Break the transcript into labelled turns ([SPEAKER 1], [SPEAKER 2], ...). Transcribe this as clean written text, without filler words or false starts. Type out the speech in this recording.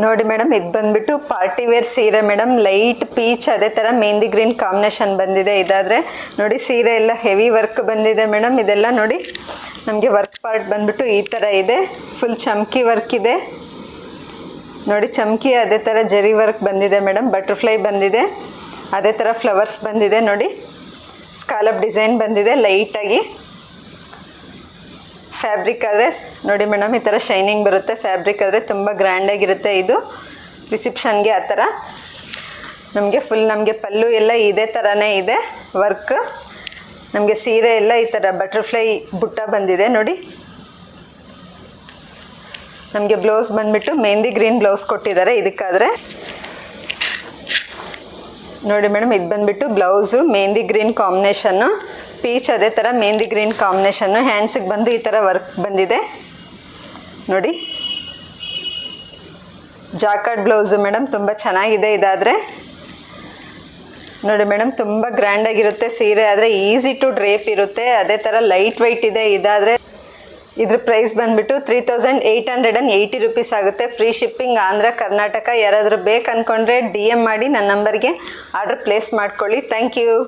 [SPEAKER 1] ನೋಡಿ ಮೇಡಮ್, ಇದು ಬಂದ್ಬಿಟ್ಟು ಪಾರ್ಟಿ ವೇರ್ ಸೀರೆ ಮೇಡಮ್. ಲೈಟ್ ಪೀಚ್, ಅದೇ ಥರ ಮೆಹಂದಿ ಗ್ರೀನ್ ಕಾಂಬಿನೇಷನ್ ಬಂದಿದೆ. ಇದಾದರೆ ನೋಡಿ ಸೀರೆ ಎಲ್ಲ ಹೆವಿ ವರ್ಕ್ ಬಂದಿದೆ ಮೇಡಮ್. ಇದೆಲ್ಲ ನೋಡಿ ನಮಗೆ ವರ್ಕ್ ಪಾರ್ಟ್ ಬಂದ್ಬಿಟ್ಟು ಈ ಥರ ಇದೆ. ಫುಲ್ ಚಮ್ಕಿ ವರ್ಕ್ ಇದೆ ನೋಡಿ. ಚಮ್ಕಿ ಅದೇ ಥರ ಜರಿ ವರ್ಕ್ ಬಂದಿದೆ ಮೇಡಮ್. ಬಟರ್ಫ್ಲೈ ಬಂದಿದೆ, ಅದೇ ಥರ ಫ್ಲವರ್ಸ್ ಬಂದಿದೆ ನೋಡಿ. ಸ್ಕಾಲಪ್ ಡಿಸೈನ್ ಬಂದಿದೆ ಲೈಟಾಗಿ. ಫ್ಯಾಬ್ರಿಕ್ ಆದರೆ ನೋಡಿ ಮೇಡಮ್, ಈ ಥರ ಶೈನಿಂಗ್ ಬರುತ್ತೆ. ಫ್ಯಾಬ್ರಿಕ್ ಆದರೆ ತುಂಬ ಗ್ರ್ಯಾಂಡಾಗಿರುತ್ತೆ. ಇದು ರಿಸೆಪ್ಷನ್ಗೆ ಆ ಥರ ನಮಗೆ ಪಲ್ಲು ಎಲ್ಲ ಇದೇ ಥರನೇ ಇದೆ ವರ್ಕ್. ನಮಗೆ ಸೀರೆ ಎಲ್ಲ ಈ ಥರ ಬಟರ್ಫ್ಲೈ ಬುಟ್ಟ ಬಂದಿದೆ ನೋಡಿ. ನಮಗೆ ಬ್ಲೌಸ್ ಬಂದುಬಿಟ್ಟು ಮೆಹಂದಿ ಗ್ರೀನ್ ಬ್ಲೌಸ್ ಕೊಟ್ಟಿದ್ದಾರೆ ಇದಕ್ಕಾದರೆ ನೋಡಿ ಮೇಡಮ್. ಇದು ಬಂದುಬಿಟ್ಟು blouse mehndi green combination, peach ಅದೇ ಥರ ಮೆಹಂದಿ ಗ್ರೀನ್ ಕಾಂಬಿನೇಷನ್ನು. ಹ್ಯಾಂಡ್ಸಿಗೆ ಬಂದು ಈ ಥರ ವರ್ಕ್ ಬಂದಿದೆ ನೋಡಿ. ಜಾಕಾರ್ಡ್ ಬ್ಲೌಸು ಮೇಡಮ್, ತುಂಬ ಚೆನ್ನಾಗಿದೆ. ಇದಾದರೆ ನೋಡಿ ಮೇಡಮ್, ತುಂಬ ಗ್ರ್ಯಾಂಡಾಗಿರುತ್ತೆ ಸೀರೆ. ಆದರೆ ಈಸಿ ಟು ಡ್ರೇಪ್ ಇರುತ್ತೆ. ಅದೇ ಥರ ಲೈಟ್ ವೆಯ್ಟ್ ಇದೆ. ಇದಾದರೆ ಇದ್ರ ಪ್ರೈಸ್ ಬಂದುಬಿಟ್ಟು 3880 ರೂಪೀಸ್ ಆಗುತ್ತೆ. Free shipping, Andhra Karnataka. ಯಾರಾದರೂ ಬೇಕು ಅಂದ್ಕೊಂಡ್ರೆ DM ಮಾಡಿ ನನ್ನ ನಂಬರ್ಗೆ ಆರ್ಡ್ರ್ ಪ್ಲೇಸ್ ಮಾಡ್ಕೊಳ್ಳಿ. Thank you.